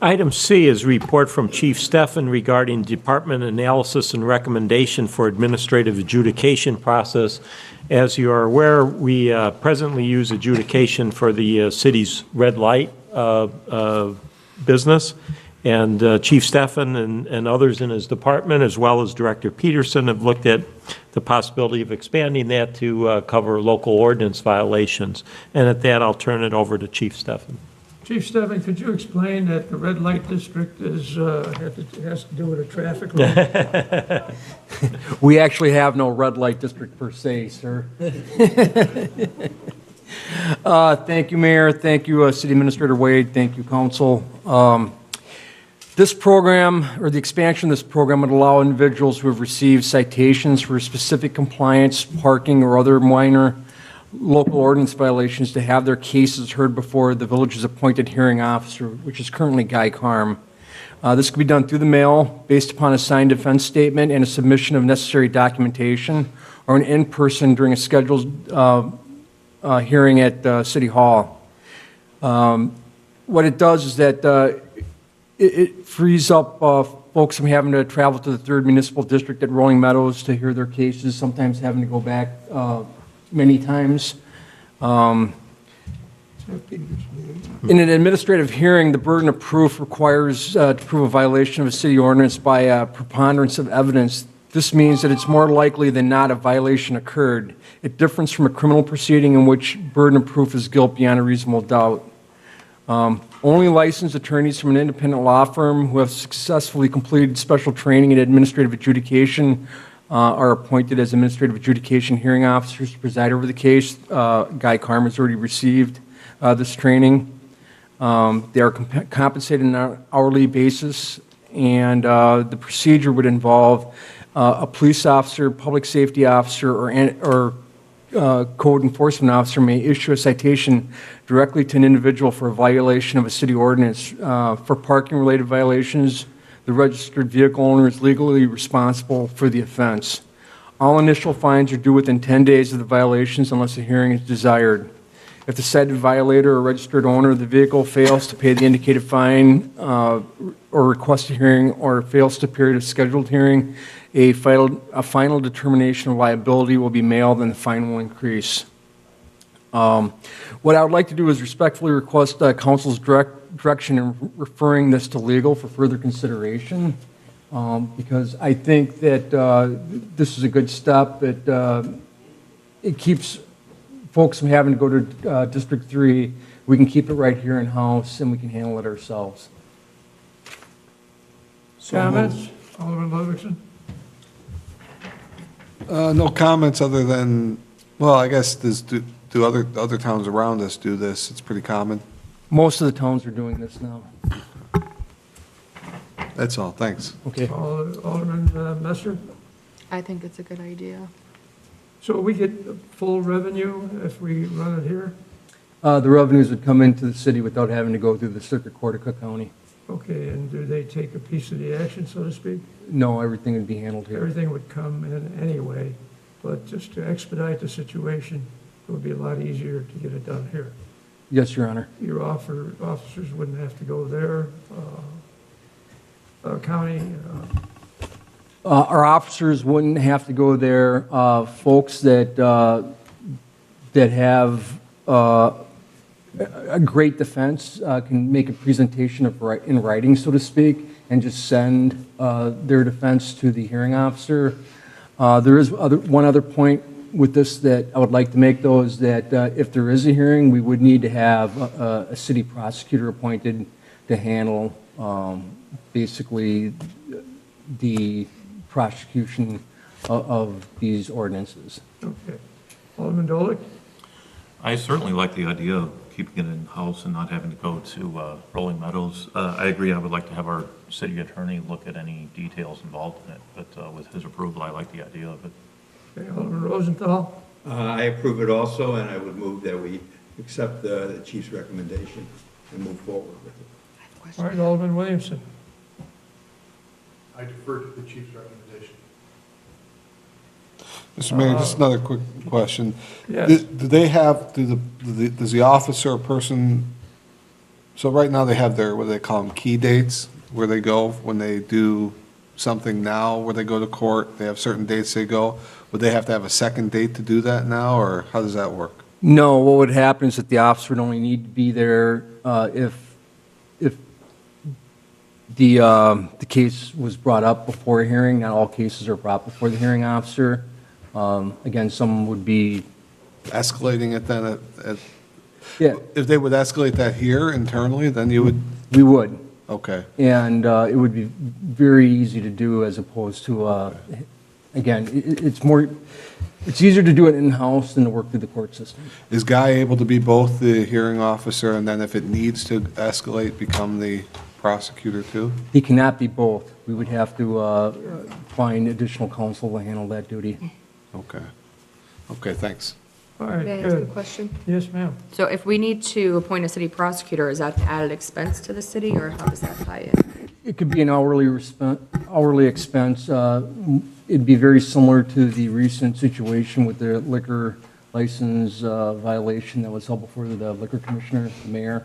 Item C is report from Chief Steffen regarding department analysis and recommendation for administrative adjudication process. As you are aware, we presently use adjudication for the city's red light business. And Chief Steffen and others in his department, as well as Director Peterson, have looked at the possibility of expanding that to cover local ordinance violations. And at that, I'll turn it over to Chief Steffen. Chief Steffen, could you explain that the red light district has to do with a traffic light? We actually have no red light district per se, sir. Thank you, Mayor. Thank you, City Administrator Wade. Thank you, Council. This program, or the expansion of this program, would allow individuals who have received citations for specific compliance, parking, or other minor local ordinance violations to have their cases heard before the village's appointed hearing officer, which is currently Guy Carm. This can be done through the mail based upon a signed defense statement and a submission of necessary documentation, or an in-person during a scheduled hearing at City Hall. What it does is that it frees up folks from having to travel to the 3rd Municipal District at Rolling Meadows to hear their cases, sometimes having to go back many times. In an administrative hearing, the burden of proof requires to prove a violation of a city ordinance by a preponderance of evidence. This means that it's more likely than not a violation occurred. It differs from a criminal proceeding in which burden of proof is guilt beyond a reasonable doubt. Only licensed attorneys from an independent law firm who have successfully completed special training in administrative adjudication are appointed as administrative adjudication hearing officers to preside over the case. Guy Carm has already received this training. They are compensated on an hourly basis, and the procedure would involve a police officer, public safety officer, or code enforcement officer may issue a citation directly to an individual for a violation of a city ordinance. For parking-related violations, the registered vehicle owner is legally responsible for the offense. All initial fines are due within 10 days of the violations unless a hearing is desired. If the cited violator or registered owner of the vehicle fails to pay the indicated fine or request a hearing, or fails to appear at a scheduled hearing, a final determination of liability will be mailed and the fine will increase. What I would like to do is respectfully request Council's direction in referring this to legal for further consideration, because I think that this is a good step. It keeps folks from having to go to District 3. We can keep it right here in-house, and we can handle it ourselves. Comments? Alderman Ludwigson? No comments other than, well, I guess do other towns around us do this? It's pretty common. Most of the towns are doing this now. That's all. Thanks. Okay. Alderman Messer? I think it's a good idea. So we get full revenue if we run it here? The revenues would come into the city without having to go through the Circuit Court of Cook County. Okay, and do they take a piece of the action, so to speak? No, everything would be handled here. Everything would come in anyway, but just to expedite the situation, it would be a lot easier to get it done here. Yes, Your Honor. Your officers wouldn't have to go there, county. Our officers wouldn't have to go there. Folks that have a great defense can make a presentation in writing, so to speak, and just send their defense to the hearing officer. There is one other point with this that I would like to make, though, is that if there is a hearing, we would need to have a city prosecutor appointed to handle basically the prosecution of these ordinances. Okay. Alderman Dolick? I certainly like the idea of keeping it in-house and not having to go to Rolling Meadows. I agree, I would like to have our city attorney look at any details involved in it, but with his approval, I like the idea of it. Okay, Alderman Rosenthal? I approve it also, and I would move that we accept the chief's recommendation and move forward with it. All right, Alderman Williamson? I defer to the chief's recommendation. Mr. Mayor, just another quick question. Yes. Do they have, does the officer or person So right now they have their, what do they call them, key dates, where they go when they do something now, where they go to court, they have certain dates they go. Would they have to have a second date to do that now, or how does that work? No, what would happen is that the officer would only need to be there if the case was brought up before a hearing. Not all cases are brought before the hearing officer. Again, some would be, Escalating it then yeah, if they would escalate that here internally, then you would, we would. okay. And it would be very easy to do as opposed to, again, it's easier to do it in-house than to work through the court system. Is Guy able to be both the hearing officer and then if it needs to escalate, become the prosecutor too? He cannot be both. We would have to find additional counsel to handle that duty. Okay. Okay, thanks. All right, May I ask a good. question? Yes, ma'am. So if we need to appoint a city prosecutor, is that an added expense to the city, or how does that tie in? It could be an hourly expense. It'd be very similar to the recent situation with the liquor license violation that was held before the liquor commissioner, the mayor.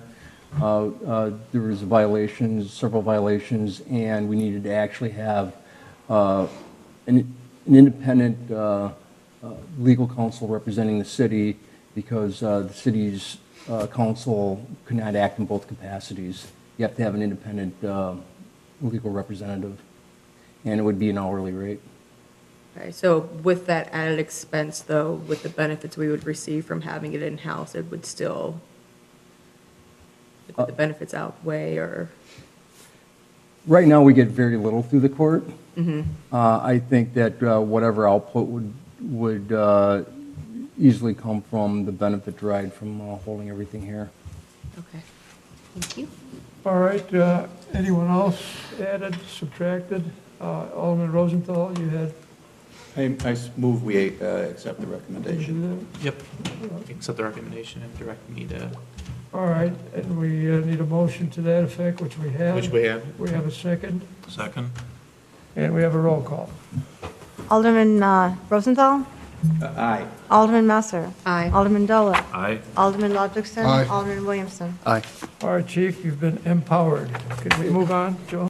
There was violations, several violations, and we needed to actually have an independent legal counsel representing the city because the city's counsel could not act in both capacities. You have to have an independent legal representative, and it would be an hourly rate. Okay, so with that added expense, though, with the benefits we would receive from having it in-house, it would still, would the benefits outweigh, or? Right now, we get very little through the court. I think that whatever output would easily come from the benefit derived from holding everything here. Okay, thank you. All right, anyone else added, subtracted? Alderman Rosenthal, you had, I move we accept the did recommendation. you do Yep. Accept the recommendation and direct me to, that? All right, and we need a motion to that effect, which we have. which we have. We have a second, Second? and we have a roll call. Alderman Rosenthal, Aye. Alderman Messer, Aye. Alderman Dola, Aye. Alderman Ludwigson, Aye. Alderman Williamson. Aye. All right, Chief, you've been empowered. Can we move on, Joe?